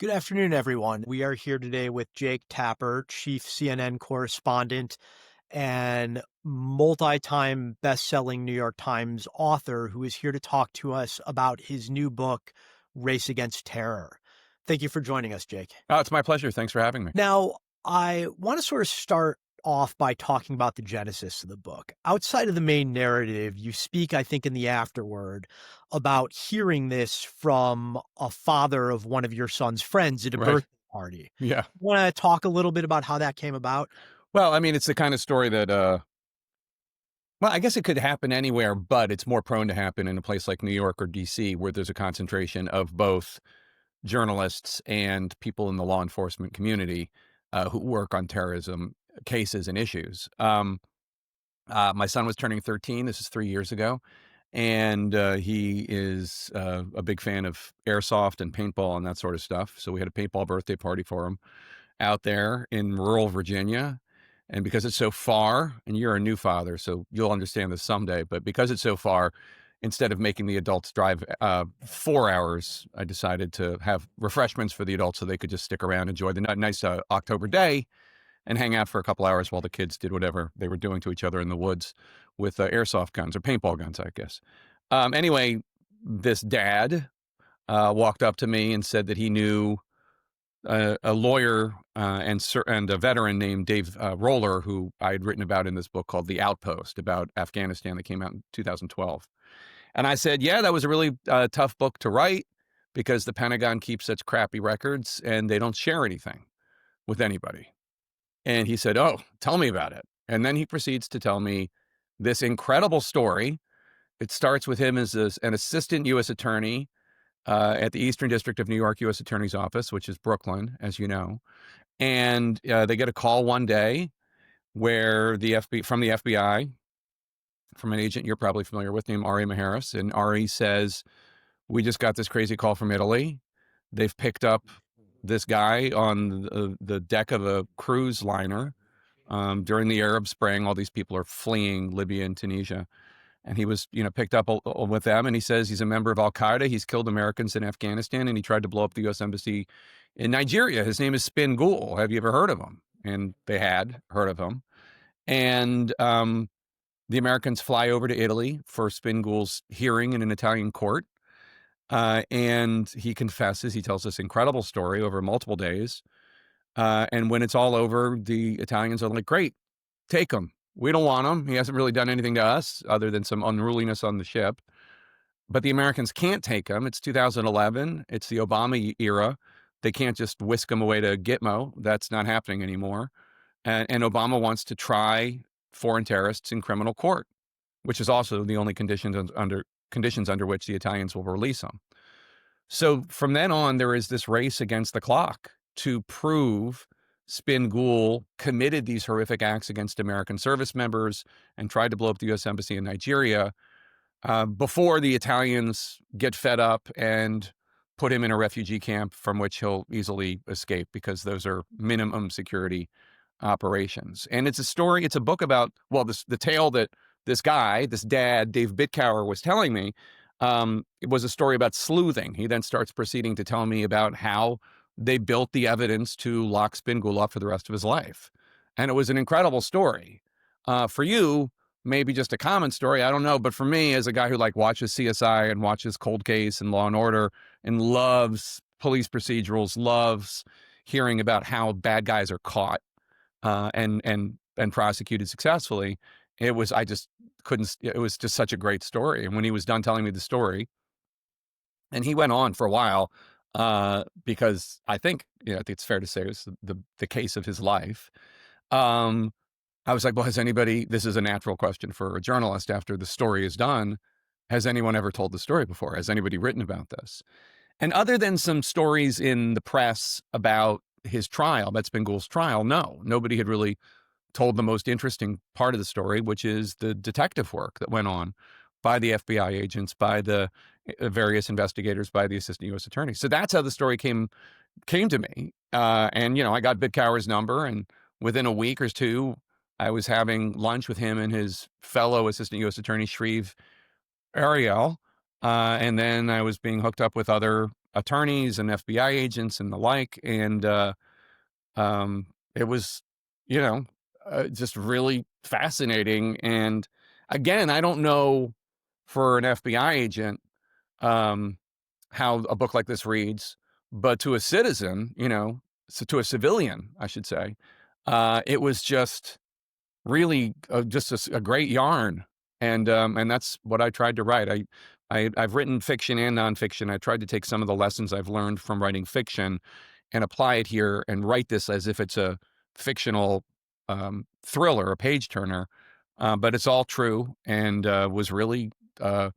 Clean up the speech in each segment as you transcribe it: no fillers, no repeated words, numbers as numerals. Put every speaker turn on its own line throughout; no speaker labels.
Good afternoon, everyone. We are here today with Jake Tapper, chief CNN correspondent and multi-time best-selling New York Times author, who is here to talk to us about his new book, Race Against Terror. Thank you for joining us, Jake.
Oh, it's my pleasure. Thanks for having me.
Now, I want to sort of start off by talking about the genesis of the book. Outside of the main narrative, you speak, I think, in the afterword about hearing this from a father of one of your son's friends at a
Right.
birthday party.
Yeah.
Want to talk a little bit about how that came about?
Well, I mean, it's the kind of story that, well, I guess it could happen anywhere, but it's more prone to happen in a place like New York or DC, where there's a concentration of both journalists and people in the law enforcement community who work on terrorism cases and issues. My son was turning 13. This is 3 years ago. And he is a big fan of airsoft and paintball and that sort of stuff. So we had a paintball birthday party for him out there in rural Virginia. And because it's so far, and you're a new father, so you'll understand this someday, but because it's so far, instead of making the adults drive 4 hours, I decided to have refreshments for the adults so they could just stick around, enjoy the nice October day, and hang out for a couple hours while the kids did whatever they were doing to each other in the woods with airsoft guns or paintball guns, I guess. Anyway, this dad walked up to me and said that he knew a lawyer and a veteran named Dave Roller, who I had written about in this book called The Outpost about Afghanistan that came out in 2012. And I said, yeah, that was a really tough book to write because the Pentagon keeps such crappy records and they don't share anything with anybody. And he said, oh, tell me about it. And then he proceeds to tell me this incredible story. It starts with him as an assistant U.S. attorney at the Eastern District of New York U.S. Attorney's Office, which is Brooklyn, as you know. And they get a call one day where from the FBI, from an agent you're probably familiar with named Ari Maharis. And Ari says, we just got this crazy call from Italy. They've picked up this guy on the deck of a cruise liner during the Arab Spring. All these people are fleeing Libya and Tunisia. And he was, picked up with them. And he says he's a member of Al-Qaeda. He's killed Americans in Afghanistan, and he tried to blow up the U.S. Embassy in Nigeria. His name is Spin Ghul. Have you ever heard of him? And they had heard of him. And the Americans fly over to Italy for Spin Ghul's hearing in an Italian court. And he confesses. He tells this incredible story over multiple days. And when it's all over, the Italians are like, great, take him. We don't want him. He hasn't really done anything to us other than some unruliness on the ship. But the Americans can't take him. It's 2011. It's the Obama era. They can't just whisk him away to Gitmo. That's not happening anymore. And Obama wants to try foreign terrorists in criminal court, which is also the only conditions under which the Italians will release him. So from then on, there is this race against the clock to prove Spin Ghul committed these horrific acts against American service members and tried to blow up the U.S. Embassy in Nigeria before the Italians get fed up and put him in a refugee camp from which he'll easily escape, because those are minimum security operations. And it's a book about, well, the tale that this guy, this dad, Dave Bitcower, was telling me. It was a story about sleuthing. He then starts proceeding to tell me about how they built the evidence to lock Spin Ghul up for the rest of his life. And it was an incredible story. For you, maybe just a common story, I don't know. But for me, as a guy who watches CSI and watches Cold Case and Law and Order and loves police procedurals, loves hearing about how bad guys are caught and prosecuted successfully, it was just such a great story. And when he was done telling me the story, and he went on for a while, because I think it's fair to say it was the case of his life. I was like, well, this is a natural question for a journalist after the story is done. Has anyone ever told the story before? Has anybody written about this? And other than some stories in the press about his trial, about Spin Ghul's trial, no, nobody had really told the most interesting part of the story, which is the detective work that went on by the FBI agents, by the various investigators, by the assistant U.S. attorney. So that's how the story came to me. And I got Bitcower's number, and within a week or two, I was having lunch with him and his fellow assistant U.S. attorney, Shreve Ariel. And then I was being hooked up with other attorneys and FBI agents and the like. And it was, you know, just really fascinating. And again, I don't know for an FBI agent um, how a book like this reads, but to a citizen, so to a civilian, I should say, it was just really just a great yarn. And that's what I tried to write. I've written fiction and nonfiction. I tried to take some of the lessons I've learned from writing fiction and apply it here and write this as if it's a fictional thriller, a page turner. But it's all true and was really, I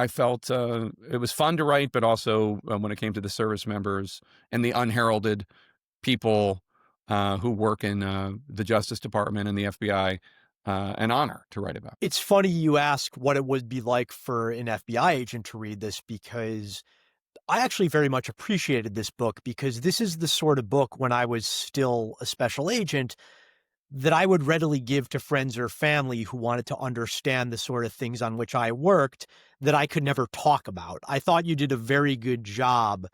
felt it was fun to write, but also when it came to the service members and the unheralded people who work in the Justice Department and the FBI, an honor to write about.
It's funny you ask what it would be like for an FBI agent to read this, because I actually very much appreciated this book, because this is the sort of book when I was still a special agent that I would readily give to friends or family who wanted to understand the sort of things on which I worked that I could never talk about. I thought you did a very good job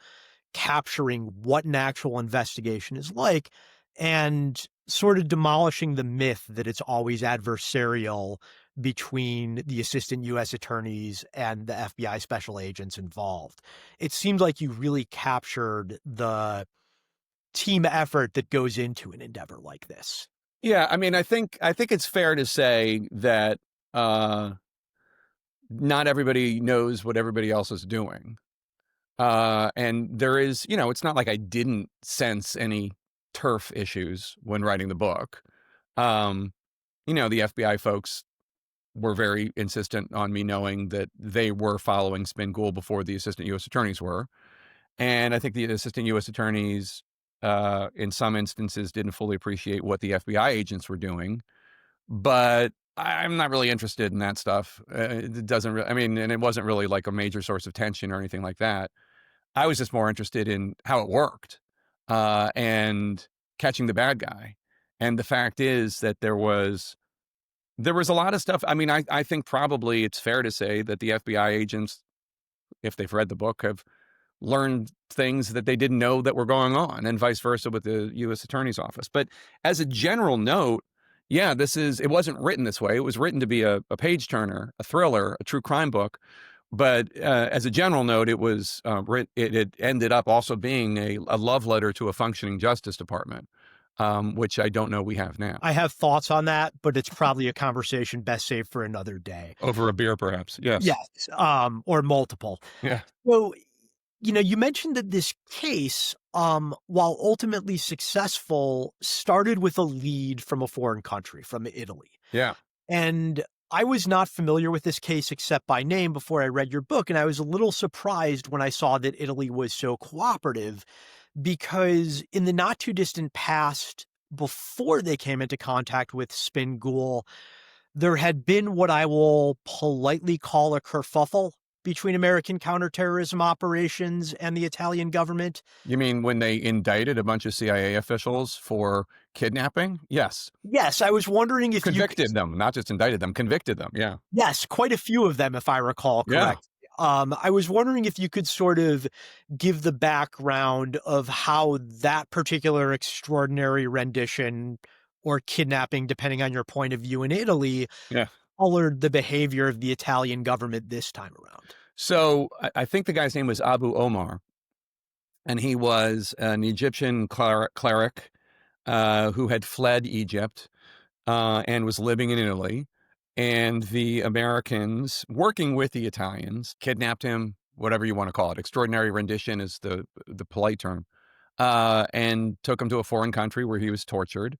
capturing what an actual investigation is like and sort of demolishing the myth that it's always adversarial between the assistant U.S. attorneys and the FBI special agents involved. It seemed like you really captured the team effort that goes into an endeavor like this.
Yeah, I mean, I think it's fair to say that uh, not everybody knows what everybody else is doing. And there is, it's not like I didn't sense any turf issues when writing the book. Um, the FBI folks were very insistent on me knowing that they were following Spin Ghul before the assistant U.S. attorneys were. And I think the assistant U.S. attorneys, in some instances, didn't fully appreciate what the FBI agents were doing. But I'm not really interested in that stuff. It doesn't really, I mean, and it wasn't really like a major source of tension or anything like that. I was just more interested in how it worked and catching the bad guy. And the fact is that there was a lot of stuff. I mean, I think probably it's fair to say that the FBI agents, if they've read the book, have learned things that they didn't know that were going on, and vice versa with the U.S. Attorney's Office. But as a general note, yeah, it wasn't written this way. It was written to be a page turner, a thriller, a true crime book. But as a general note, it ended up also being a love letter to a functioning Justice Department, which I don't know we have now.
I have thoughts on that, but it's probably a conversation best saved for another day.
Over a beer, perhaps. Yes.
Yes, or multiple.
Yeah.
So, you mentioned that this case, while ultimately successful, started with a lead from a foreign country, from Italy.
Yeah.
And I was not familiar with this case except by name before I read your book, and I was a little surprised when I saw that Italy was so cooperative, because in the not too distant past, before they came into contact with Spin Ghul, there had been what I will politely call a kerfuffle between American counterterrorism operations and the Italian government.
You mean when they indicted a bunch of CIA officials for kidnapping? Yes.
Yes, I was wondering if you
Convicted them, not just indicted them, convicted them. Yeah.
Yes, quite a few of them, if I recall
Yeah.
correct. I was wondering if you could sort of give the background of how that particular extraordinary rendition or kidnapping, depending on your point of view in Italy,
Yeah.
colored the behavior of the Italian government this time around.
So I think the guy's name was Abu Omar, and he was an Egyptian cleric who had fled Egypt and was living in Italy. And the Americans, working with the Italians, kidnapped him, whatever you want to call it. Extraordinary rendition is the polite term, and took him to a foreign country where he was tortured.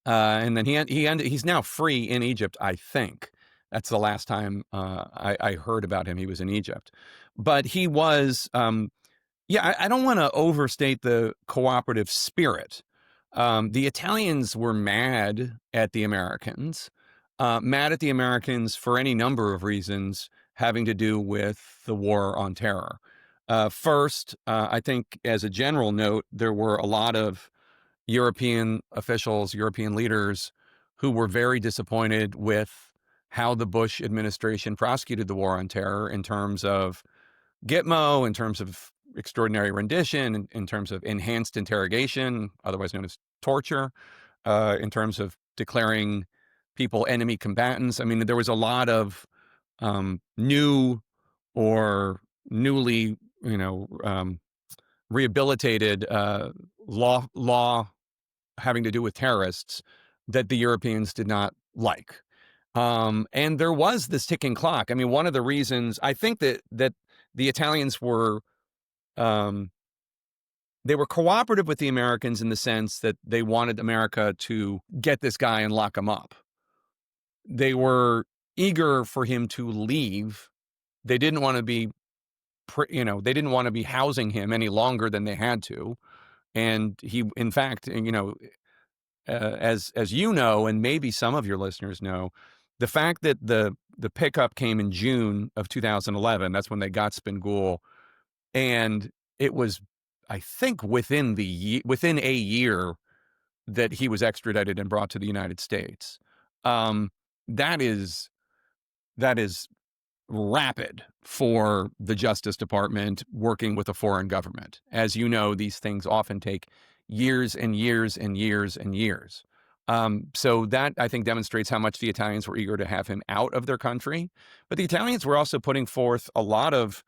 And then he's now free in Egypt, I think. That's the last time I heard about him. He was in Egypt. But he was, I don't want to overstate the cooperative spirit. The Italians were mad at the Americans, for any number of reasons having to do with the war on terror. First, I think as a general note, there were a lot of European officials, European leaders who were very disappointed with how the Bush administration prosecuted the war on terror in terms of Gitmo, in terms of extraordinary rendition, in terms of enhanced interrogation, otherwise known as torture, in terms of declaring people enemy combatants. I mean, there was a lot of new or newly, rehabilitated law having to do with terrorists that the Europeans did not like. And there was this ticking clock. I mean, one of the reasons I think that the Italians were they were cooperative with the Americans in the sense that they wanted America to get this guy and lock him up. They were eager for him to leave. They didn't want to be, they didn't want to be housing him any longer than they had to. And he, in fact, as you know, and maybe some of your listeners know, the fact that the pickup came in June of 2011, that's when they got Spin Ghul, and it was, I think, within a year that he was extradited and brought to the United States. That is rapid for the Justice Department working with a foreign government. As you know, these things often take years and years and years and years. So that, I think, demonstrates how much the Italians were eager to have him out of their country. But the Italians were also putting forth a lot of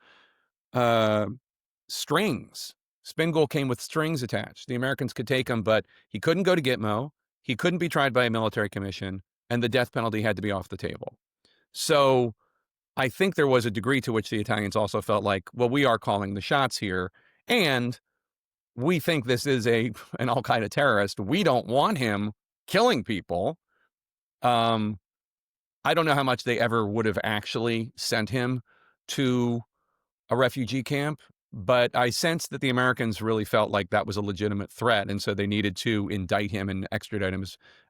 strings. Spin Ghul came with strings attached. The Americans could take him, but he couldn't go to Gitmo. He couldn't be tried by a military commission, and the death penalty had to be off the table. So I think there was a degree to which the Italians also felt like, well, we are calling the shots here, and we think this is an Al-Qaeda terrorist. We don't want him killing people. I don't know how much they ever would have actually sent him to a refugee camp, but I sensed that the Americans really felt like that was a legitimate threat, and so they needed to indict him and extradite him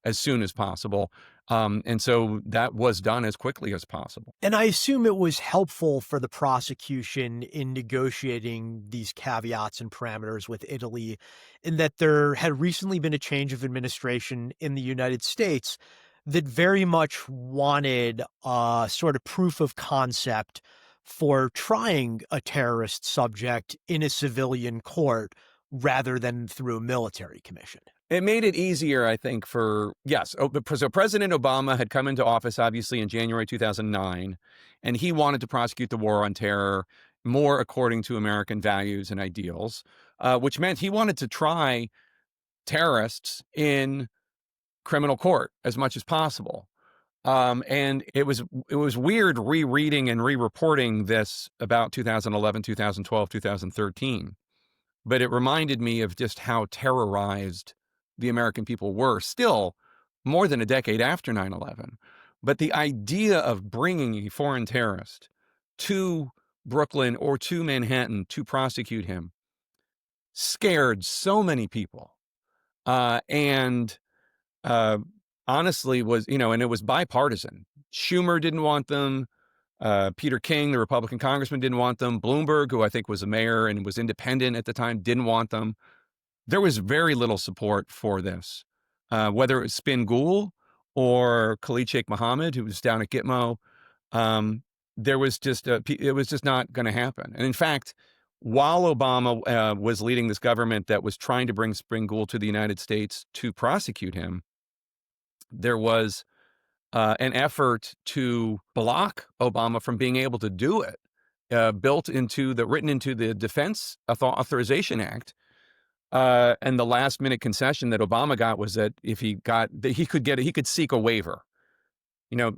as soon as possible. And so that was done as quickly as possible.
And I assume it was helpful for the prosecution in negotiating these caveats and parameters with Italy, in that there had recently been a change of administration in the United States that very much wanted a sort of proof of concept for trying a terrorist subject in a civilian court rather than through a military commission.
It made it easier, I think, so President Obama had come into office, obviously, in January 2009, and he wanted to prosecute the war on terror more according to American values and ideals, which meant he wanted to try terrorists in criminal court as much as possible. And it was weird rereading and re-reporting this about 2011, 2012, 2013. But it reminded me of just how terrorized the American people were still more than a decade after 9/11. But the idea of bringing a foreign terrorist to Brooklyn or to Manhattan to prosecute him scared so many people. And honestly was, and it was bipartisan. Schumer didn't want them. Peter King, the Republican congressman, didn't want them. Bloomberg, who I think was a mayor and was independent at the time, didn't want them. There was very little support for this, whether it was Spin Ghul or Khalid Sheikh Mohammed, who was down at Gitmo. It was just not going to happen. And in fact, while Obama was leading this government that was trying to bring Spin Ghul to the United States to prosecute him, there was an effort to block Obama from being able to do it, written into the Defense Authorization Act. And the last minute concession that Obama got was that if he could seek a waiver. No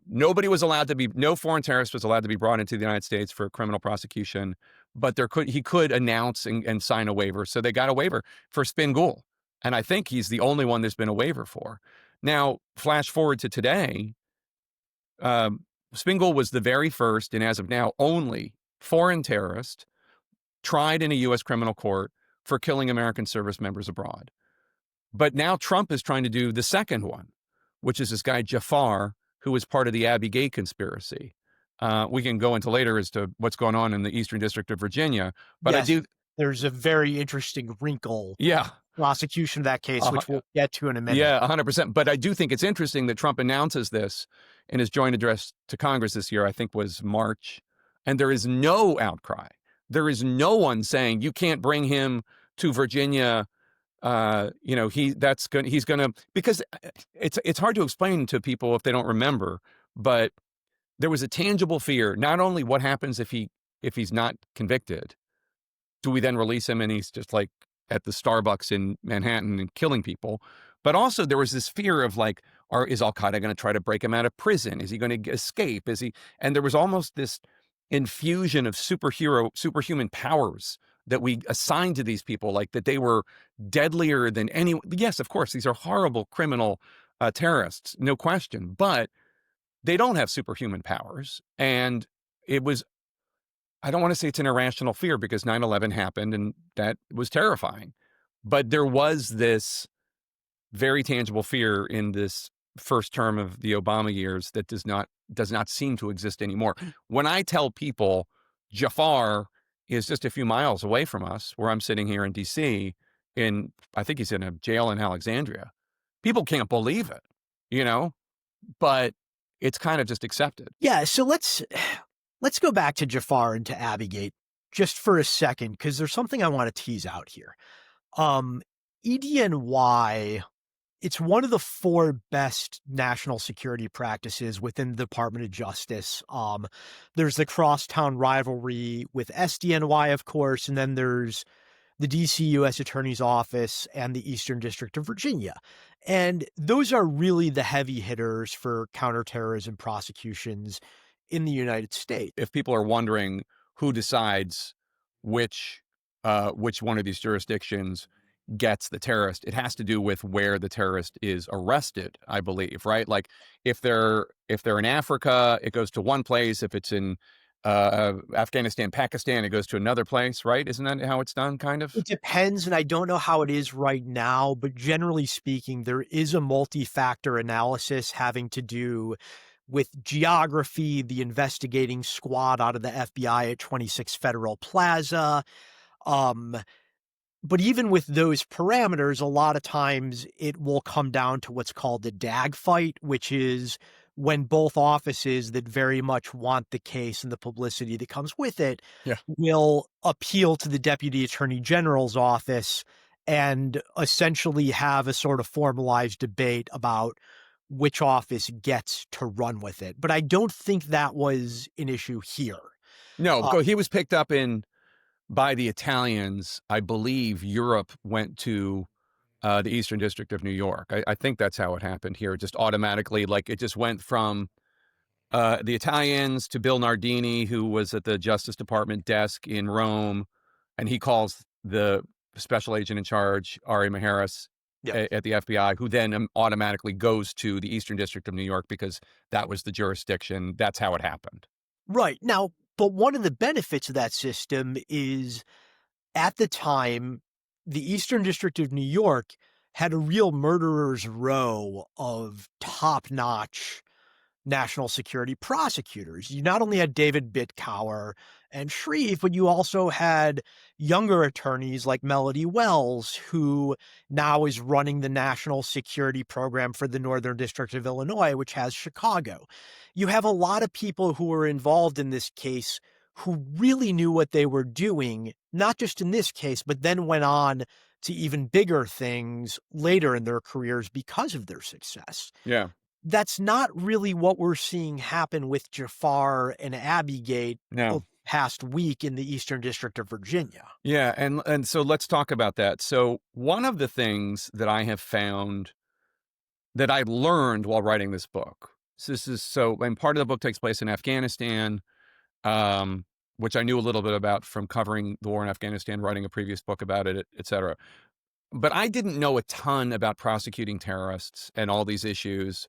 foreign terrorist was allowed to be brought into the United States for criminal prosecution, but he could announce and sign a waiver. So they got a waiver for Spin Ghul. And I think he's the only one there's been a waiver for. Now, flash forward to today, Spin Ghul was the very first, and as of now, only foreign terrorist tried in a U.S. criminal court for killing American service members abroad. But now Trump is trying to do the second one, which is this guy Jafar, who was part of the Abbey Gate conspiracy. We can go into later as to what's going on in the Eastern District of Virginia. But
yes, there's a very interesting wrinkle.
Yeah.
Prosecution of that case, which we'll get to in a minute.
Yeah, 100%. But I do think it's interesting that Trump announces this in his joint address to Congress this year, I think was March, and there is no outcry. There is no one saying you can't bring him to Virginia. You know, he's gonna, because it's hard to explain to people if they don't remember, but there was a tangible fear. Not only what happens if he's not convicted, do we then release him and he's just like at the Starbucks in Manhattan and killing people? But also there was this fear of like, is Al Qaeda going to try to break him out of prison? Is he going to escape? And there was almost this infusion of superhuman powers that we assigned to these people, like that they were deadlier than any. Yes, of course, these are horrible criminal terrorists, no question, but they don't have superhuman powers. And it was, I don't want to say it's an irrational fear because 9/11 happened and that was terrifying. But there was this very tangible fear in this first term of the Obama years that does not seem to exist anymore. When I tell people Jafar is just a few miles away from us, where I'm sitting here in DC, I think he's in a jail in Alexandria, people can't believe it, you know, but it's kind of just accepted.
Yeah, so let's go back to Jafar and to Abigate just for a second, because there's something I want to tease out here. Um, EDNY, it's one of the 4 best national security practices within the Department of Justice. There's the crosstown rivalry with SDNY, of course, and then there's the DC U.S. Attorney's Office and the Eastern District of Virginia. And those are really the heavy hitters for counterterrorism prosecutions in the United States.
If people are wondering who decides which one of these jurisdictions gets the terrorist, it has to do with where the terrorist is arrested, I believe, right? Like if they're in Africa, it goes to one place. If it's in Afghanistan, Pakistan, it goes to another place, right? Isn't that how it's done, kind of?
It depends, and I don't know how it is right now, but generally speaking, there is a multi-factor analysis having to do with geography, the investigating squad out of the FBI at 26 Federal Plaza. But even with those parameters, a lot of times it will come down to what's called the DAG fight, which is when both offices that very much want the case and the publicity that comes with it
Yeah.
will appeal to the Deputy Attorney General's office and essentially have a sort of formalized debate about which office gets to run with it. But I don't think that was an issue here.
No, he was picked up by the Italians. I believe Europe went to the Eastern District of New York. I think that's how it happened here. Just automatically, like it just went from the Italians to Bill Nardini, who was at the Justice Department desk in Rome, and he calls the special agent in charge, Ari Maheras, at the FBI, who then automatically goes to the Eastern District of New York because that was the jurisdiction. That's how it happened.
Right. Now, but one of the benefits of that system is at the time, the Eastern District of New York had a real murderer's row of top-notch national security prosecutors. You not only had David Bitcower and Shreve, but you also had younger attorneys like Melody Wells, who now is running the national security program for the Northern District of Illinois, which has Chicago. You have a lot of people who were involved in this case who really knew what they were doing, not just in this case, but then went on to even bigger things later in their careers because of their success.
Yeah.
That's not really what we're seeing happen with Jafar and Abigate past week in the Eastern District of Virginia.
Yeah, and so let's talk about that. So one of the things that I have found that I learned while writing this book, and part of the book takes place in Afghanistan, which I knew a little bit about from covering the war in Afghanistan, writing a previous book about it, et cetera. But I didn't know a ton about prosecuting terrorists and all these issues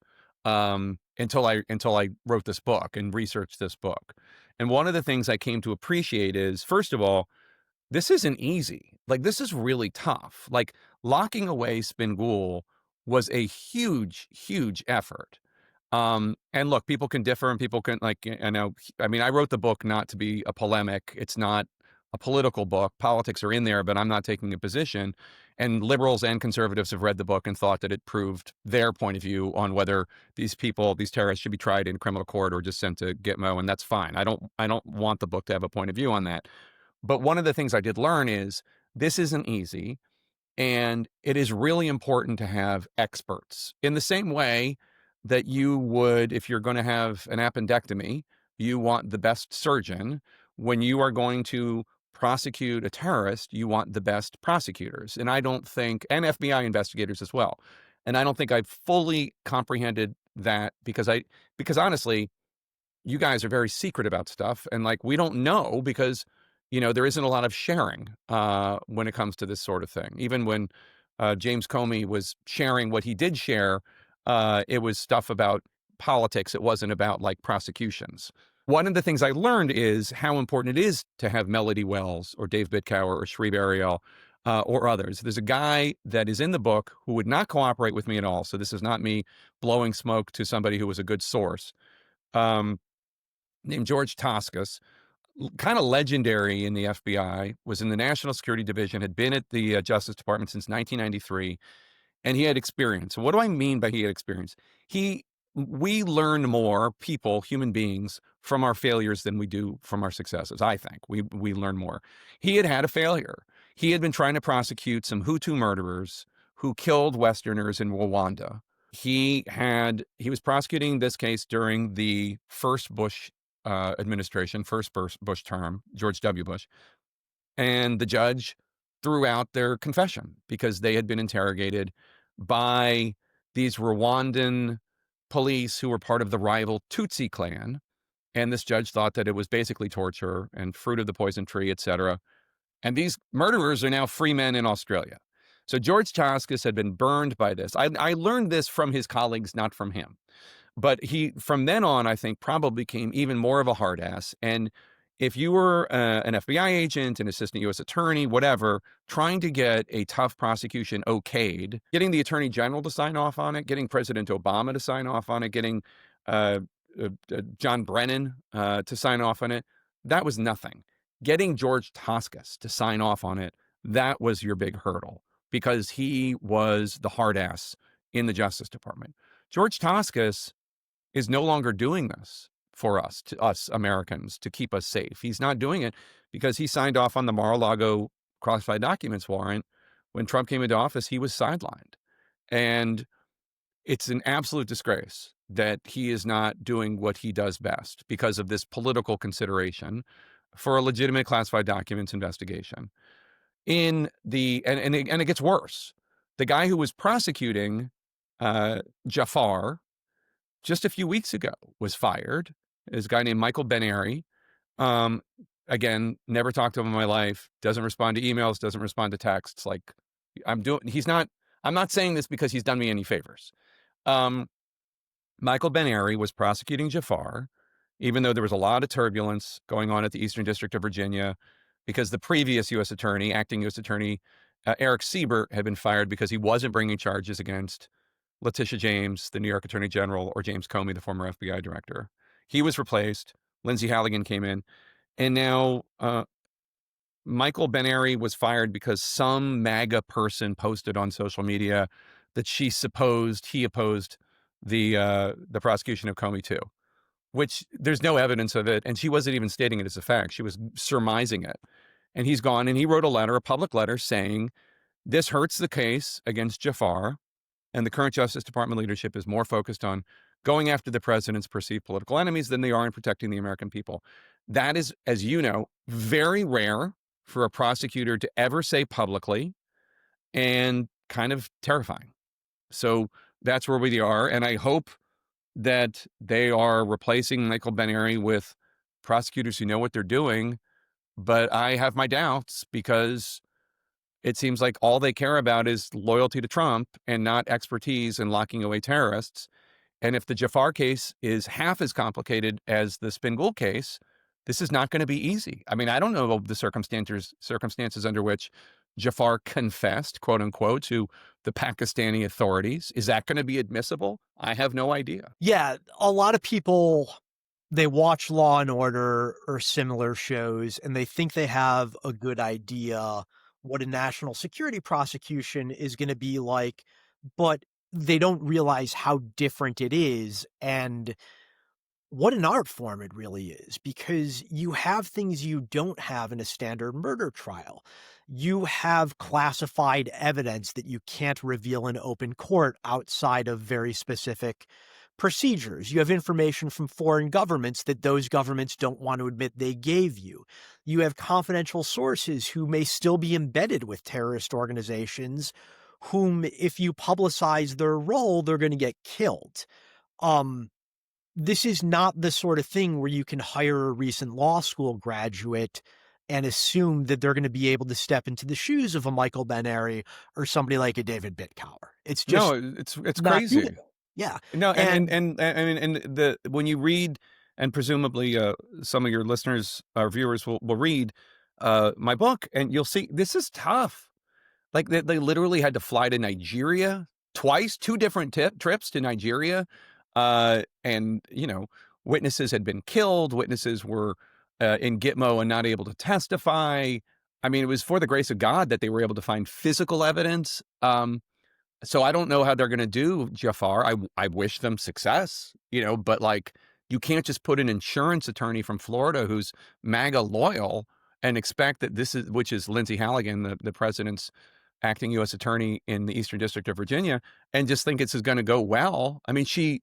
until I wrote this book and researched this book. And one of the things I came to appreciate is, first of all, this isn't easy. Like, this is really tough. Like, locking away Spin Ghul was a huge, huge effort. And look, people can differ and people can, like, I mean, I wrote the book not to be a polemic. It's not a political book. Politics are in there, but I'm not taking a position. And liberals and conservatives have read the book and thought that it proved their point of view on whether these terrorists should be tried in criminal court or just sent to Gitmo, and that's fine. I don't want the book to have a point of view on that. But one of the things I did learn is this isn't easy. And it is really important to have experts in the same way that you would, if you're going to have an appendectomy, you want the best surgeon. When you are going to prosecute a terrorist, you want the best prosecutors. And I don't think, and FBI investigators as well. And I don't think I've fully comprehended that because honestly, you guys are very secret about stuff, and like we don't know because there isn't a lot of sharing when it comes to this sort of thing. Even when James Comey was sharing what he did share, it was stuff about politics. It wasn't about like prosecutions. One of the things I learned is how important it is to have Melody Wells or Dave Bitcower or Shreve Ariel or others. There's a guy that is in the book who would not cooperate with me at all. So this is not me blowing smoke to somebody who was a good source. Um, Named George Toscas, kind of legendary in the FBI, was in the National Security Division, had been at the Justice Department since 1993, and he had experience. And what do I mean by he had experience? We learn more, people, human beings, from our failures than we do from our successes. I think we learn more. He had had a failure. He had been trying to prosecute some Hutu murderers who killed Westerners in Rwanda. He was prosecuting this case during the first Bush administration, first Bush term, George W. Bush, and the judge threw out their confession because they had been interrogated by these Rwandan police who were part of the rival Tutsi clan. And this judge thought that it was basically torture and fruit of the poison tree, etc. And these murderers are now free men in Australia. So George Taskus had been burned by this. I learned this from his colleagues, not from him. But he, from then on, I think, probably became even more of a hard ass. And if you were an FBI agent, an assistant U.S. attorney, whatever, trying to get a tough prosecution okayed, getting the attorney general to sign off on it, getting President Obama to sign off on it, getting uh, John Brennan to sign off on it, that was nothing. Getting George Toscas to sign off on it, that was your big hurdle because he was the hard ass in the Justice Department. George Toscas is no longer doing this for us, to us Americans, to keep us safe. He's not doing it because he signed off on the Mar-a-Lago classified documents warrant. When Trump came into office, he was sidelined. And it's an absolute disgrace that he is not doing what he does best because of this political consideration for a legitimate classified documents investigation. And it gets worse. The guy who was prosecuting Jafar just a few weeks ago was fired. Is a guy named Michael Ben-Ari. Um, Again, never talked to him in my life. Doesn't respond to emails. Doesn't respond to texts. Like I'm not saying this because he's done me any favors. Um, Michael Ben-Ari was prosecuting Jafar, even though there was a lot of turbulence going on at the Eastern District of Virginia, because the previous U.S. attorney, acting U.S. attorney Eric Siebert, had been fired because he wasn't bringing charges against Letitia James, the New York Attorney General, or James Comey, the former FBI director. He was replaced. Lindsay Halligan came in. And now Michael Ben-Ari was fired because some MAGA person posted on social media that he opposed the prosecution of Comey too, which there's no evidence of it. And she wasn't even stating it as a fact. She was surmising it. And he's gone and he wrote a public letter saying, this hurts the case against Jafar. And the current Justice Department leadership is more focused on going after the president's perceived political enemies than they are in protecting the American people. That is, as you know, very rare for a prosecutor to ever say publicly and kind of terrifying. So that's where we are. And I hope that they are replacing Michael Ben-Ari with prosecutors who know what they're doing. But I have my doubts because it seems like all they care about is loyalty to Trump and not expertise in locking away terrorists. And if the Jafar case is half as complicated as the Spin Ghul case, this is not going to be easy. I mean, I don't know the circumstances under which Jafar confessed, quote unquote, to the Pakistani authorities. Is that going to be admissible? I have no idea.
Yeah, a lot of people, they watch Law and Order or similar shows and they think they have a good idea what a national security prosecution is going to be like, but they don't realize how different it is. And What an art form it really is, because you have things you don't have in a standard murder trial. You have classified evidence that you can't reveal in open court outside of very specific procedures. You have information from foreign governments that those governments don't want to admit they gave you. You have confidential sources who may still be embedded with terrorist organizations, whom, if you publicize their role, they're going to get killed. Um, this is not the sort of thing where you can hire a recent law school graduate and assume that they're going to be able to step into the shoes of a Michael Ben Ari or somebody like a David Bitcower. It's
No,
just
it's
not
crazy.
doable. Yeah.
No,
And
and the when you read, and presumably some of your listeners or viewers will read my book, and you'll see this is tough. Like they literally had to fly to Nigeria twice, two different trips to Nigeria, and witnesses had been killed. Witnesses were in Gitmo and not able to testify. I mean, it was for the grace of God that they were able to find physical evidence. So I don't know how they're gonna do, Jafar. I wish them success, but, like, you can't just put an insurance attorney from Florida who's MAGA loyal and expect that which is Lindsay Halligan, the president's acting U.S. attorney in the Eastern District of Virginia, and just think it's gonna go well. I mean, she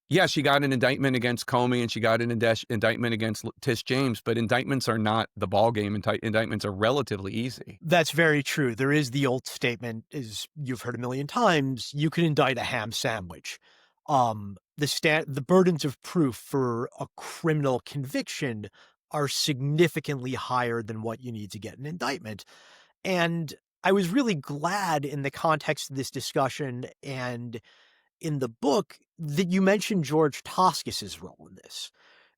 got an indictment against Comey, and she got an indictment against Tish James, but indictments are not the ballgame. Indictments are relatively easy.
that's very true. There is the old statement, as you've heard a million times, you can indict a ham sandwich. The burdens of proof for a criminal conviction are significantly higher than what you need to get an indictment. And I was really glad in the context of this discussion and in the book that you mentioned George Toscas's role in this.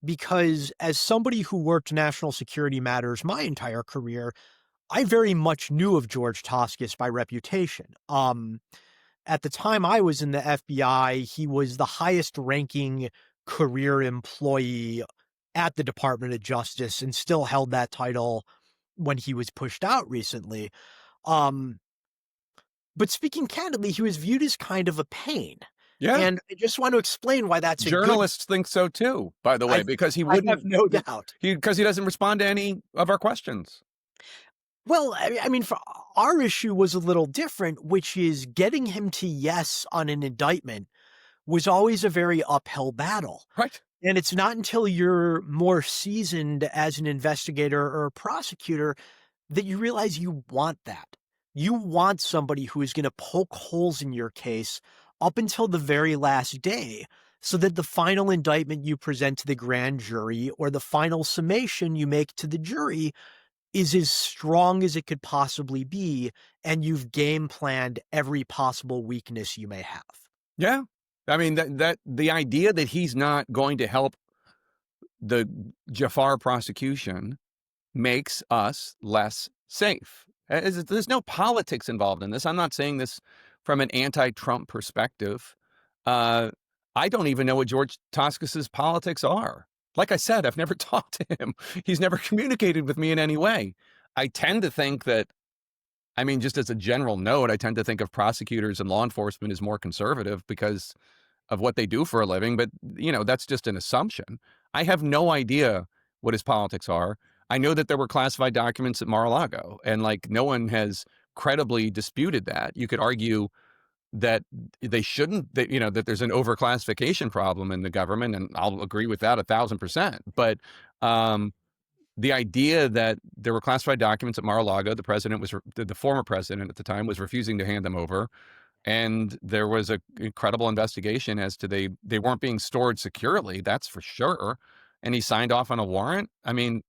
Because as somebody who worked national security matters my entire career, I very much knew of George Toscas by reputation. At the time I was in the FBI, he was the highest ranking career employee at the Department of Justice and still held that title when he was pushed out recently. Um, but speaking candidly, he was viewed as kind of a pain.
Yeah.
And I just want to explain why that's a good.
Journalists think so too, by the way, because
I have no doubt.
because he doesn't respond to any of our questions.
Well, I mean, for our issue was a little different, which is getting him to yes on an indictment was always a very uphill battle.
Right.
And it's not until you're more seasoned as an investigator or a prosecutor that you realize you want that. You want somebody who is going to poke holes in your case up until the very last day so that the final indictment you present to the grand jury or the final summation you make to the jury is as strong as it could possibly be, and you've game planned every possible weakness you may have.
Yeah. I mean, that the idea that he's not going to help the Jafar prosecution makes us less safe. There's no politics involved in this. I'm not saying this from an anti-Trump perspective. I don't even know what George Toscas's politics are. Like I said, I've never talked to him. He's never communicated with me in any way. I tend to think that, I mean, just as a general note, I tend to think of prosecutors and law enforcement as more conservative because of what they do for a living. But, that's just an assumption. I have no idea what his politics are. I know that there were classified documents at Mar-a-Lago, and no one has credibly disputed that. You could argue that they shouldn't, that there's an overclassification problem in the government, and I'll agree with that 1,000%. But the idea that there were classified documents at Mar-a-Lago, the former president at the time was refusing to hand them over, and there was an incredible investigation as to they weren't being stored securely. That's for sure. And he signed off on a warrant. I mean,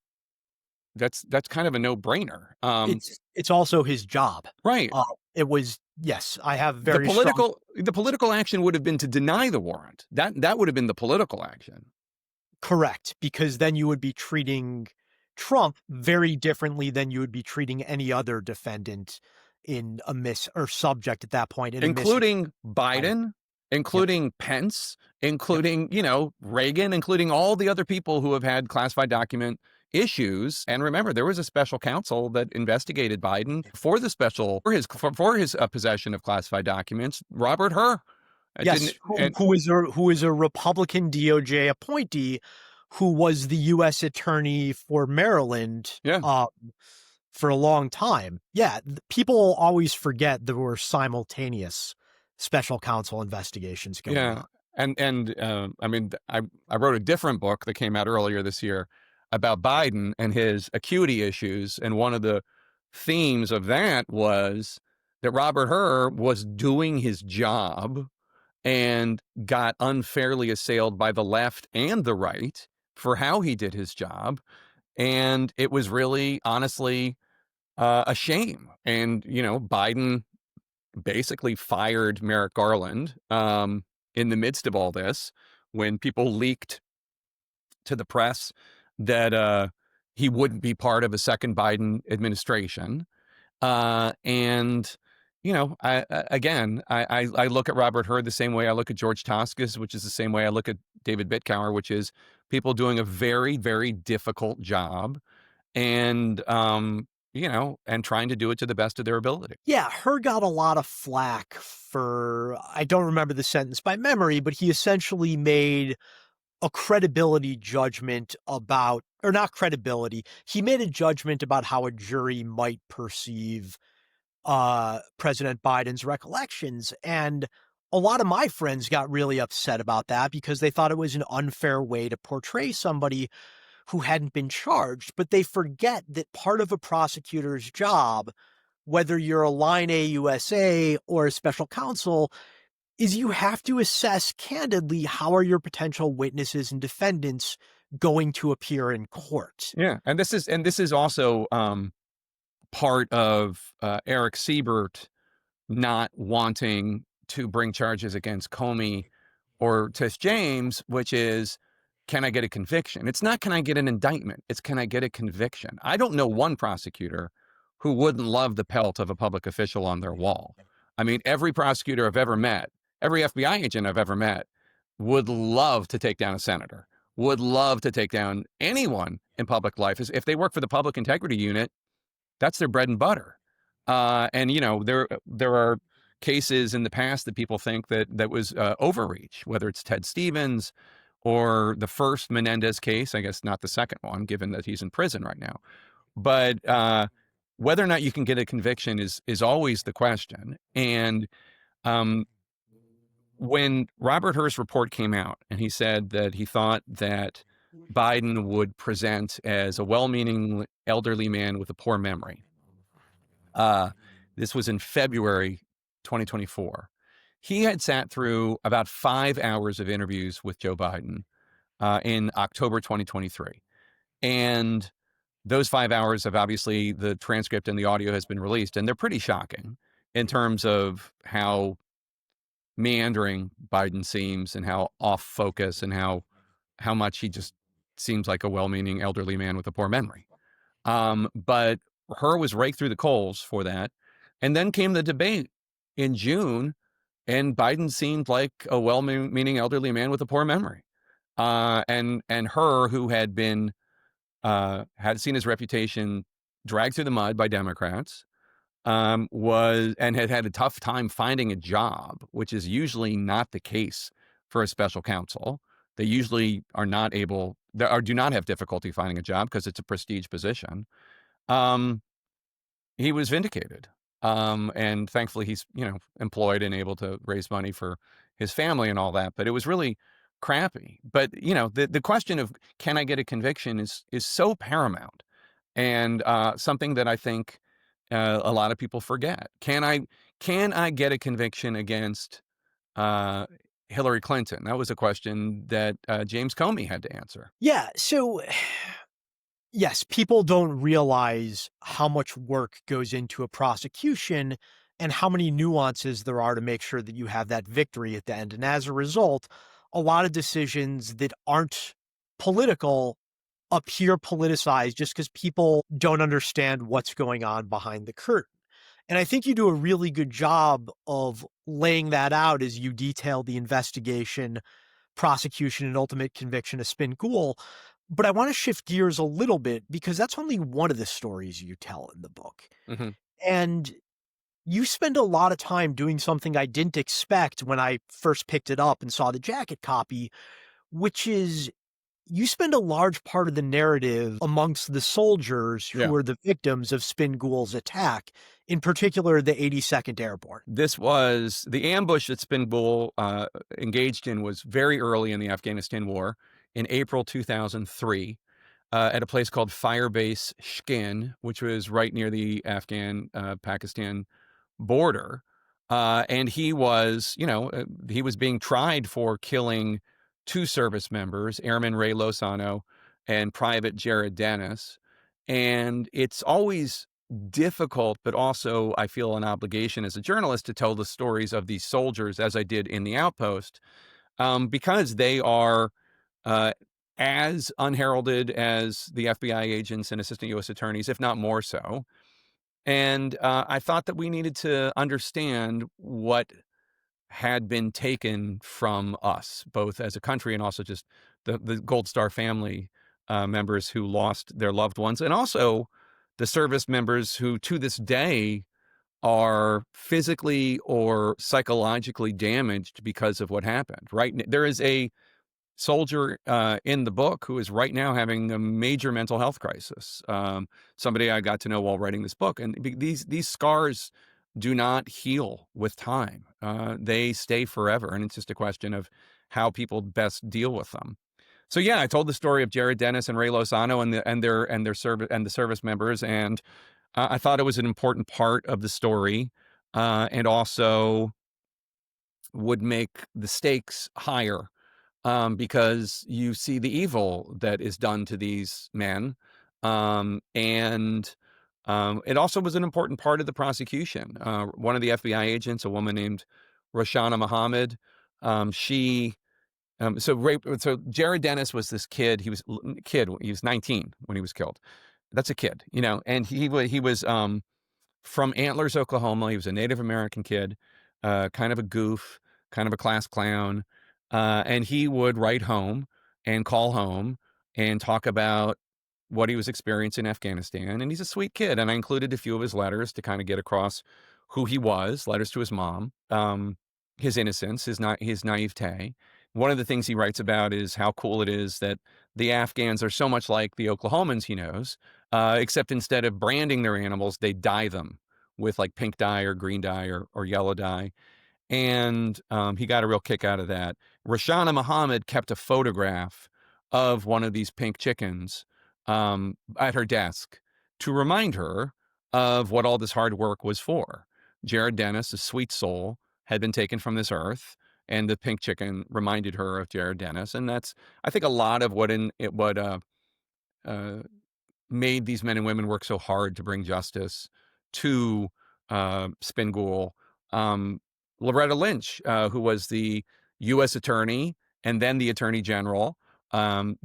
that's kind of a no-brainer.
It's also his job.
Right.
It was, yes, I have
The
very strong.
political action would have been to deny the warrant. That would have been the political action.
Correct, because then you would be treating Trump very differently than you would be treating any other defendant in a or subject at that point.
Including Biden, including Pence, including, Reagan, including all the other people who have had classified document issues. And remember, there was a special counsel that investigated Biden for his possession of classified documents, Robert Hur. It
Yes,
didn't, and
who is a Republican DOJ appointee who was the US attorney for Maryland,
yeah,
for a long time. Yeah, people always forget there were simultaneous special counsel investigations going
yeah,
on.
I mean, I wrote a different book that came out earlier this year about Biden and his acuity issues, and one of the themes of that was that Robert Hur was doing his job and got unfairly assailed by the left and the right for how he did his job, and it was really, honestly, a shame. And Biden basically fired Merrick Garland in the midst of all this when people leaked to the press that he wouldn't be part of a second Biden administration. And I look at Robert Hur the same way I look at George Toscas, which is the same way I look at David Bitcower, which is people doing a very, very difficult job, and and trying to do it to the best of their ability.
Yeah, Hur got a lot of flack for, I don't remember the sentence by memory, but he essentially made a credibility judgment about, or not credibility, he made a judgment about how a jury might perceive President Biden's recollections. And a lot of my friends got really upset about that because they thought it was an unfair way to portray somebody who hadn't been charged. But they forget that part of a prosecutor's job, whether you're a line A USA or a special counsel, is you have to assess candidly how are your potential witnesses and defendants going to appear in court.
Yeah, and this is also part of Eric Siebert not wanting to bring charges against Comey or Tish James, which is, can I get a conviction? It's not, can I get an indictment? It's, can I get a conviction? I don't know one prosecutor who wouldn't love the pelt of a public official on their wall. I mean, every prosecutor I've ever met, every FBI agent I've ever met would love to take down a senator, would love to take down anyone in public life. If they work for the Public Integrity Unit, that's their bread and butter. And there are cases in the past that people think that was overreach, whether it's Ted Stevens or the first Menendez case. I guess not the second one, given that he's in prison right now. But whether or not you can get a conviction is always the question. And when Robert Hur's report came out, and he said that he thought that Biden would present as a well-meaning elderly man with a poor memory. This was in February 2024. He had sat through about 5 hours of interviews with Joe Biden in October 2023. And those 5 hours have, obviously, the transcript and the audio has been released, and they're pretty shocking in terms of how meandering Biden seems and how off focus and how much he just seems like a well-meaning elderly man with a poor memory. But Hur was raked through the coals for that. And then came the debate in June, and Biden seemed like a well-meaning elderly man with a poor memory. And Hur, who had seen his reputation dragged through the mud by Democrats, had a tough time finding a job, which is usually not the case for a special counsel. They usually are not able, or do not have difficulty finding a job because it's a prestige position. He was vindicated. And thankfully he's, employed and able to raise money for his family and all that. But it was really crappy. But, the question of, can I get a conviction is so paramount, and something that I think a lot of people forget. Can I get a conviction against Hillary Clinton? That was a question that James Comey had to answer.
Yeah. So, yes, people don't realize how much work goes into a prosecution and how many nuances there are to make sure that you have that victory at the end. And as a result, a lot of decisions that aren't political appear politicized just because people don't understand what's going on behind the curtain. And I think you do a really good job of laying that out as you detail the investigation, prosecution, and ultimate conviction of Spin Ghul. But I want to shift gears a little bit because that's only one of the stories you tell in the book.
Mm-hmm.
And you spend a lot of time doing something I didn't expect when I first picked it up and saw the jacket copy, which is you spend a large part of the narrative amongst the soldiers
Yeah.
who are the victims of Spin Ghul's attack, in particular the 82nd Airborne.
This was the ambush that Spin Ghul engaged in was very early in the Afghanistan war in April 2003 at a place called Firebase Shkin, which was right near the Afghan Pakistan border. And he was, he was being tried for killing two service members, Airman Ray Lozano and Private Jared Dennis. And it's always difficult, but also I feel an obligation as a journalist to tell the stories of these soldiers as I did in the outpost, because they are uh, as unheralded as the FBI agents and assistant U.S. attorneys, if not more so. And I thought that we needed to understand what had been taken from us, both as a country and also just the Gold Star family members who lost their loved ones, and also the service members who, to this day, are physically or psychologically damaged because of what happened. Right? There is a soldier in the book who is right now having a major mental health crisis. Somebody I got to know while writing this book, and these scars do not heal with time. They stay forever, and it's just a question of how people best deal with them. So yeah, I told the story of Jared Dennis and Ray Lozano and their service and the service members, and I thought it was an important part of the story, and also would make the stakes higher, because you see the evil that is done to these men. And it also was an important part of the prosecution. One of the FBI agents, a woman named Roshana Muhammad, she so Jared Dennis was this kid. He was kid. He was 19 when he was killed. That's a kid, and he was from Antlers, Oklahoma. He was a Native American kid, kind of a goof, kind of a class clown. And he would write home and call home and talk about what he was experiencing in Afghanistan. And he's a sweet kid. And I included a few of his letters to kind of get across who he was, letters to his mom, his innocence, his naivete. One of the things he writes about is how cool it is that the Afghans are so much like the Oklahomans he knows, except instead of branding their animals, they dye them with like pink dye or green dye or yellow dye. And he got a real kick out of that. Rashana Muhammad kept a photograph of one of these pink chickens at her desk to remind her of what all this hard work was for. Jared Dennis, a sweet soul, had been taken from this earth, and the pink chicken reminded her of Jared Dennis. And that's, I think, a lot of what uh, made these men and women work so hard to bring justice to Spin Ghul. Loretta Lynch, who was the U.S. attorney and then the attorney general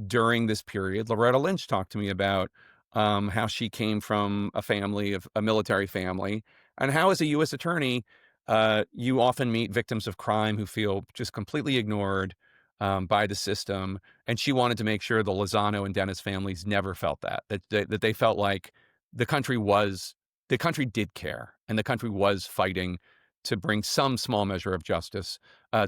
during this period, Loretta Lynch talked to me about how she came from a military family, and how, as a U.S. attorney, you often meet victims of crime who feel just completely ignored by the system. And she wanted to make sure the Lozano and Dennis families never felt that they felt like the country did care, and the country was fighting to bring some small measure of justice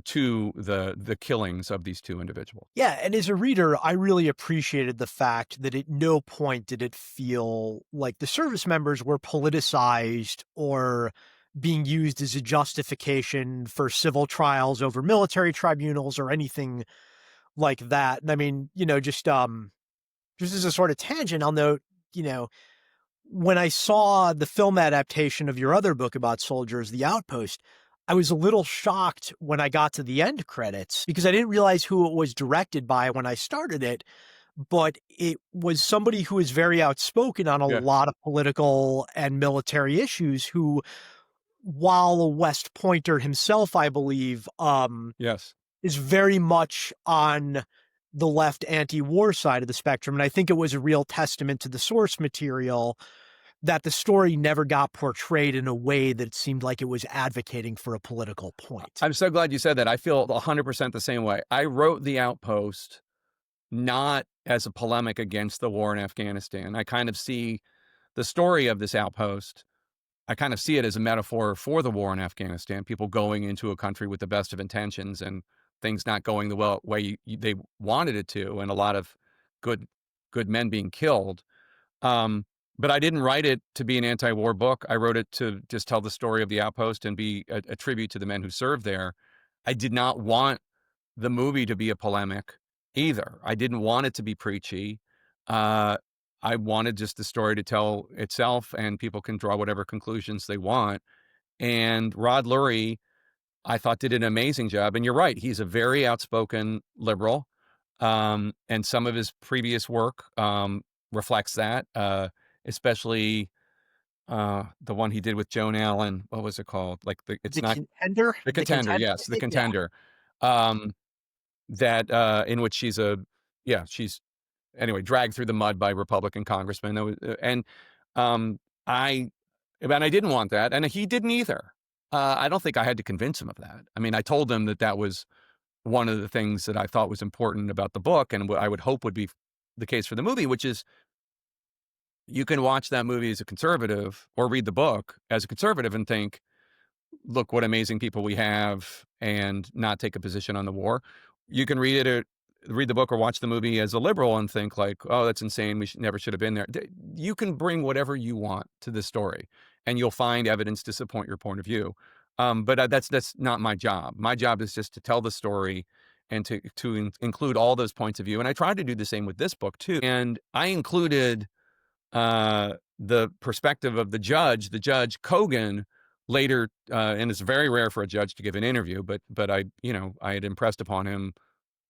to the killings of these two individuals.
Yeah, and as a reader, I really appreciated the fact that at no point did it feel like the service members were politicized or being used as a justification for civil trials over military tribunals or anything like that. And I mean, just as a sort of tangent, I'll note, you know, when I saw the film adaptation of your other book about soldiers, The Outpost, I was a little shocked when I got to the end credits because I didn't realize who it was directed by when I started it, but it was somebody who is very outspoken on a
Yeah.
lot of political and military issues who, while a West Pointer himself, I believe,
Yes.
is very much on the left anti-war side of the spectrum. And I think it was a real testament to the source material that the story never got portrayed in a way that seemed like it was advocating for a political point.
I'm so glad you said that. I feel 100% the same way. I wrote The Outpost not as a polemic against the war in Afghanistan. I kind of see the story of this outpost I kind of see it as a metaphor for the war in Afghanistan, people going into a country with the best of intentions and things not going the way they wanted it to, and a lot of good good men being killed. Um, but I didn't write it to be an anti-war book. I wrote it to just tell the story of the outpost and be a tribute to the men who served there. I did not want the movie to be a polemic either. I didn't want it to be preachy. Uh, I wanted just the story to tell itself, and people can draw whatever conclusions they want. And Rod Lurie, I thought, did an amazing job. And you're right, he's a very outspoken liberal, and some of his previous work reflects that, especially the one he did with Joan Allen. What was it called? Like it's
The
not
Contender?
the
The
Contender.
Contender,
Yes,
I
the
think? Yeah.
Contender. Um, that in which she's anyway dragged through the mud by Republican congressmen. That was, and um, I and I didn't want that, and he didn't either. I don't think I had to convince him of that. I mean, I told him that that was one of the things that I thought was important about the book, and what I would hope would be the case for the movie, which is you can watch that movie as a conservative or read the book as a conservative and think, look what amazing people we have, and not take a position on the war. You can read the book or watch the movie as a liberal and think like, oh, that's insane. We never should have been there. You can bring whatever you want to this story, and you'll find evidence to support your point of view. But that's not my job. My job is just to tell the story and to include all those points of view. And I tried to do the same with this book too. And I included the perspective of the Judge Kogan later, and it's very rare for a judge to give an interview, but I had impressed upon him,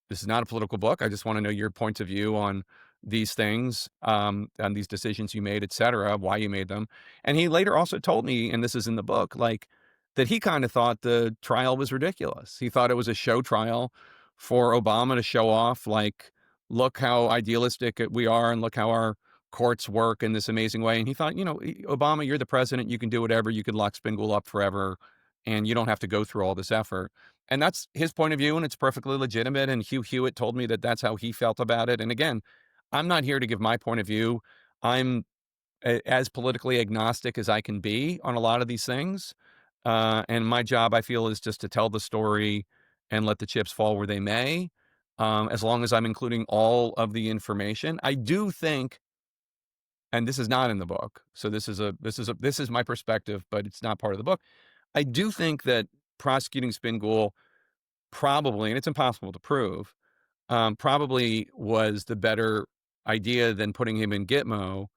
this is not a political book. I just want to know your points of view on these things, on these decisions you made, et cetera, why you made them. And he later also told me, and this is in the book, like that he kind of thought the trial was ridiculous. He thought it was a show trial for Obama to show off, like, look how idealistic we are and look how our courts work in this amazing way. And he thought, Obama, you're the president. You can do whatever. You can lock Spin Ghul up forever, and you don't have to go through all this effort. And that's his point of view, and it's perfectly legitimate. And Hugh Hewitt told me that that's how he felt about it. And again, I'm not here to give my point of view. I'm as politically agnostic as I can be on a lot of these things. And my job, I feel, is just to tell the story and let the chips fall where they may, as long as I'm including all of the information. I do think, and this is not in the book, so this is my perspective, but it's not part of the book. I do think that prosecuting Spin Ghul probably, and it's impossible to prove, probably was the better idea than putting him in Gitmo,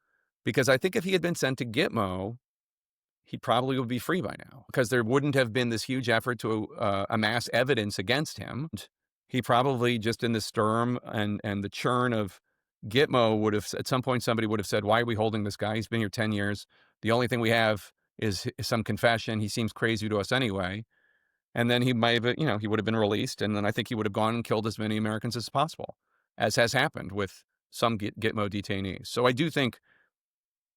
because I think if he had been sent to Gitmo, he probably would be free by now, because there wouldn't have been this huge effort to amass evidence against him. He probably, just in the sturm and the churn of Gitmo, would have, at some point, somebody would have said, why are we holding this guy? He's been here 10 years. The only thing we have is some confession. He seems crazy to us anyway. And then he might have, he would have been released. And then I think he would have gone and killed as many Americans as possible, as has happened with some Gitmo detainees. So I do think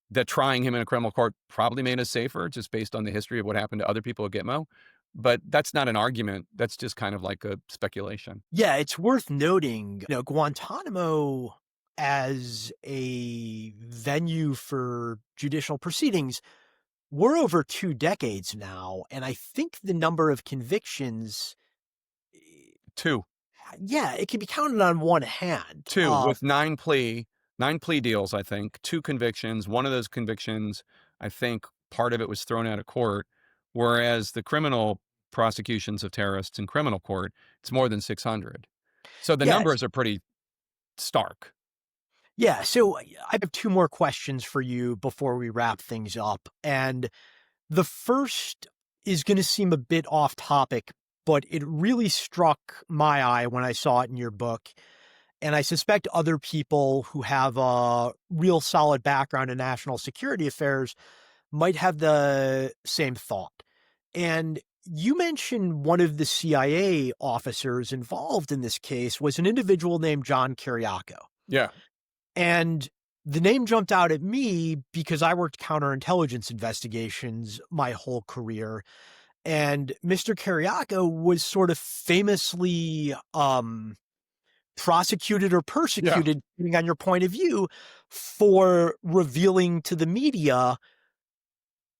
that trying him in a criminal court probably made us safer, just based on the history of what happened to other people at Gitmo. But that's not an argument. That's just kind of like a speculation.
Yeah, it's worth noting, Guantanamo as a venue for judicial proceedings, we're over 2 decades now, and I think the number of convictions,
Two.
yeah, it can be counted on one hand.
With nine plea deals, I think, 2 convictions. One of those convictions, I think part of it was thrown out of court, whereas the criminal prosecutions of terrorists in criminal court, it's more than 600. So the
Yes.
numbers are pretty stark.
Yeah, so I have 2 more questions for you before we wrap things up, and the first is gonna seem a bit off topic, but it really struck my eye when I saw it in your book, and I suspect other people who have a real solid background in national security affairs might have the same thought. And you mentioned one of the CIA officers involved in this case was an individual named John Kiriakou.
Yeah.
And the name jumped out at me because I worked counterintelligence investigations my whole career. And Mr. Kiriakou was sort of famously prosecuted or
Yeah.
persecuted, depending on your point of view, for revealing to the media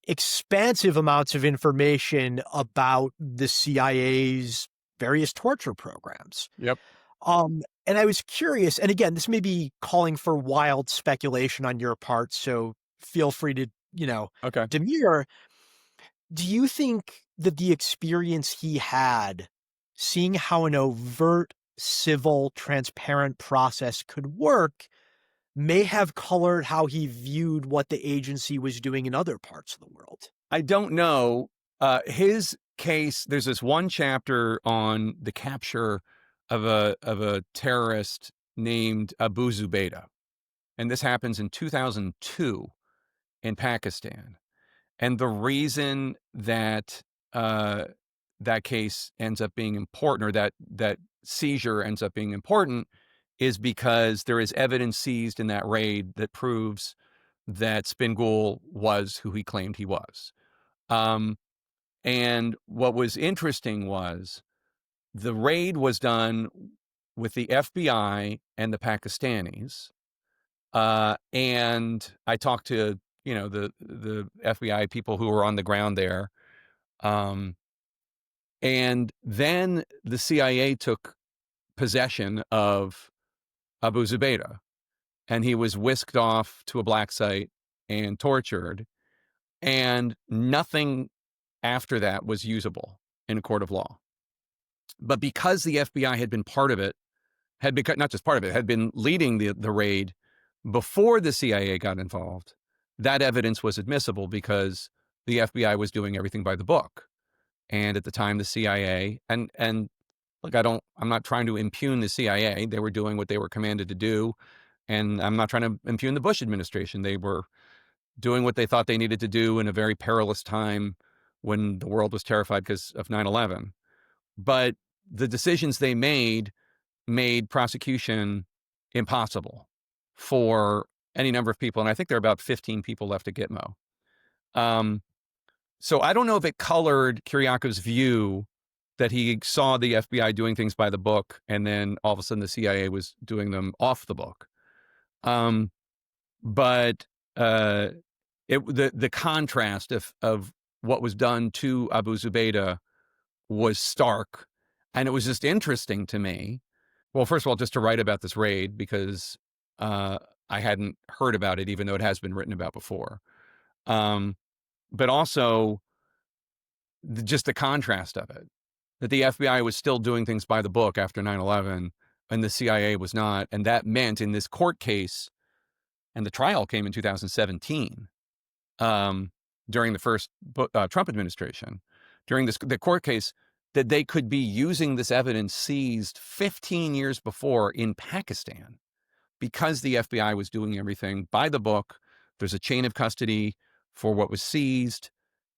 expansive amounts of information about the CIA's various torture programs.
Yep.
And I was curious, and again, this may be calling for wild speculation on your part, so feel free to,
Okay.
demur. Do you think that the experience he had, seeing how an overt, civil, transparent process could work, may have colored how he viewed what the agency was doing in other parts of the world?
I don't know. His case, there's this one chapter on the capture of a terrorist named Abu Zubaydah. And this happens in 2002 in Pakistan. And the reason that that case ends up being important, or that seizure ends up being important, is because there is evidence seized in that raid that proves that Spin Ghul was who he claimed he was. Um, and what was interesting was the raid was done with the FBI and the Pakistanis. And I talked to, the FBI people who were on the ground there. And then the CIA took possession of Abu Zubaydah, and he was whisked off to a black site and tortured. And nothing after that was usable in a court of law. But because the FBI had been part of it, had become not just part of it, had been leading the raid before the CIA got involved, that evidence was admissible because the FBI was doing everything by the book. And at the time, the CIA and look, I'm not trying to impugn the CIA. They were doing what they were commanded to do. And I'm not trying to impugn the Bush administration. They were doing what they thought they needed to do in a very perilous time when the world was terrified because of 9/11. But the decisions they made prosecution impossible for any number of people. And I think there are about 15 people left at Gitmo. So I don't know if it colored Kiriakov's view that he saw the FBI doing things by the book, and then all of a sudden the CIA was doing them off the book. But the contrast of what was done to Abu Zubaydah was stark, and it was just interesting to me. Well, first of all, just to write about this raid because I hadn't heard about it, even though it has been written about before. But also just the contrast of it, that the FBI was still doing things by the book after 9/11 and the CIA was not. And that meant in this court case, and the trial came in 2017 during the first Trump administration, during the court case, that they could be using this evidence seized 15 years before in Pakistan because the FBI was doing everything by the book. There's a chain of custody for what was seized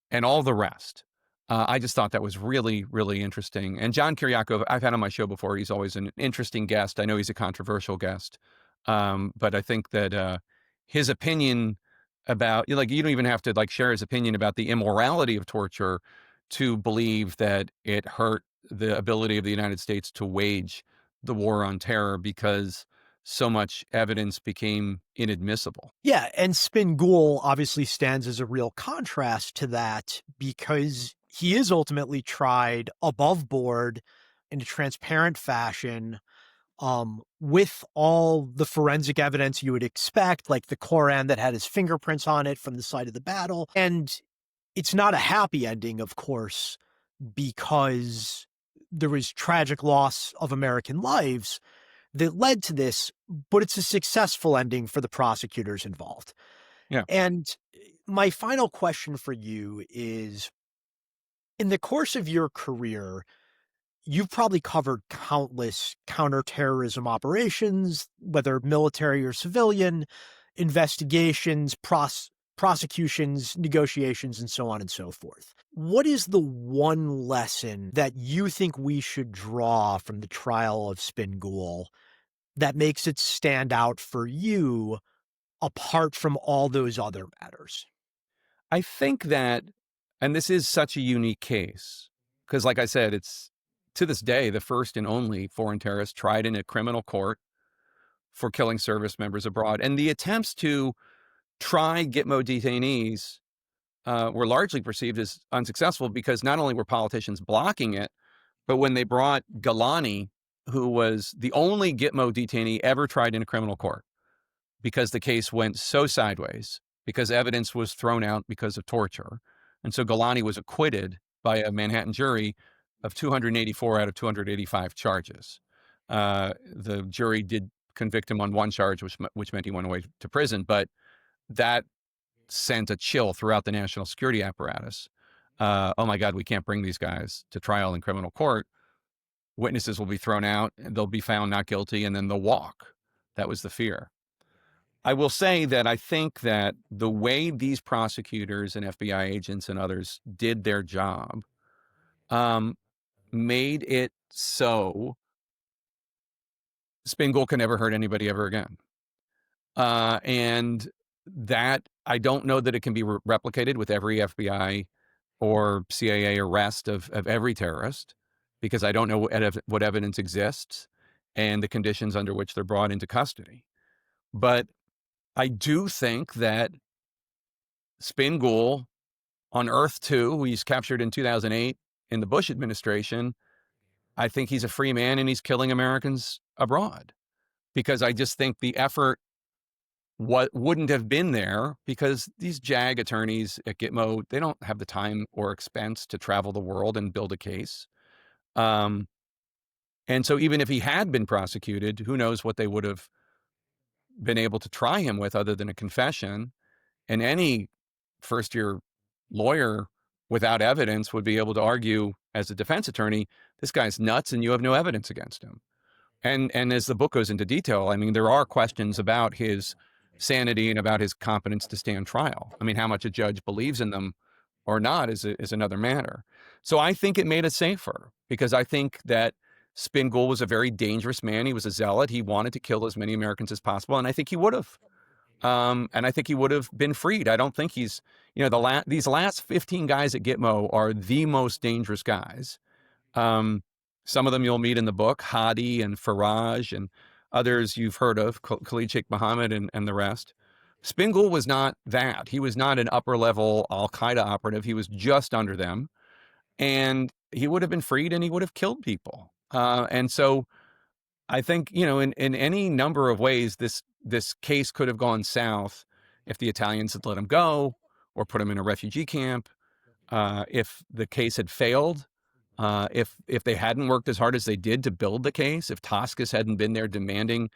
and all the rest. I just thought that was really, really interesting. And John Kiriakov, I've had on my show before. He's always an interesting guest. I know he's a controversial guest. But I think that his opinion about, you don't even have to share his opinion about the immorality of torture to believe that it hurt the ability of the United States to wage the war on terror because so much evidence became inadmissible.
Yeah, and Spin Ghul obviously stands as a real contrast to that because he is ultimately tried above board in a transparent fashion, with all the forensic evidence you would expect, like the Koran that had his fingerprints on it from the site of the battle. And it's not a happy ending, of course, because there was tragic loss of American lives that led to this, but it's a successful ending for the prosecutors involved.
Yeah.
And my final question for you is, in the course of your career, you've probably covered countless counterterrorism operations, whether military or civilian, investigations, prosecutions, negotiations, and so on and so forth. What is the one lesson that you think we should draw from the trial of Spin Ghul that makes it stand out for you apart from all those other matters?
I think that, and this is such a unique case, because like I said, it's to this day the first and only foreign terrorist tried in a criminal court for killing service members abroad. And the attempts to try Gitmo detainees were largely perceived as unsuccessful because not only were politicians blocking it, but when they brought Galani, who was the only Gitmo detainee ever tried in a criminal court, because the case went so sideways, because evidence was thrown out because of torture. And so Galani was acquitted by a Manhattan jury of 284 out of 285 charges. The jury did convict him on one charge, which meant he went away to prison, but that sent a chill throughout the national security apparatus. Oh my God, we can't bring these guys to trial in criminal court. Witnesses will be thrown out, and they'll be found not guilty, and then they'll walk. That was the fear. I will say that I think that the way these prosecutors and FBI agents and others did their job made it so Spin Ghul can never hurt anybody ever again. And that, I don't know that it can be replicated with every FBI or CIA arrest of every terrorist, because I don't know what evidence exists and the conditions under which they're brought into custody. But I do think that Spin Ghul on Earth 2, who he's captured in 2008 in the Bush administration, I think he's a free man and he's killing Americans abroad, because I just think the effort wouldn't have been there, because these JAG attorneys at Gitmo, they don't have the time or expense to travel the world and build a case. And so even if he had been prosecuted, who knows what they would have been able to try him with other than a confession. And any first-year lawyer without evidence would be able to argue as a defense attorney, this guy's nuts and you have no evidence against him. And as the book goes into detail, I mean, there are questions about his sanity and about his competence to stand trial. I mean, how much a judge believes in them or not is another matter. So I think it made it safer, because I think that Spin Ghul was a very dangerous man. He was a zealot. He wanted to kill as many Americans as possible, and I think he would have. And I think he would have been freed. I don't think he's, these last 15 guys at Gitmo are the most dangerous guys. Some of them you'll meet in the book, Hadi and Faraj, and others you've heard of, Khalid Sheikh Mohammed and the rest. Spin Ghul was not that. He was not an upper-level al-Qaeda operative. He was just under them. And he would have been freed and he would have killed people. And so I think, in any number of ways, this case could have gone south if the Italians had let him go or put him in a refugee camp, if the case had failed, if they hadn't worked as hard as they did to build the case, if Toscas hadn't been there demanding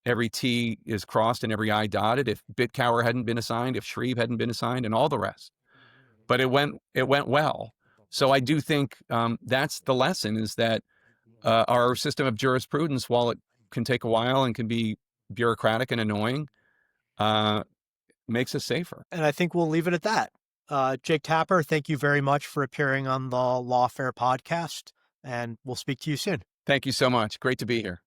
every T is crossed and every I dotted, if Bitcower hadn't been assigned, if Shreve hadn't been assigned, and all the rest. But it went well. So I do think that's the lesson, is that our system of jurisprudence, while it can take a while and can be bureaucratic and annoying, makes us safer.
And I think we'll leave it at that. Jake Tapper, thank you very much for appearing on the Lawfare podcast, and we'll speak to you soon.
Thank you so much. Great to be here.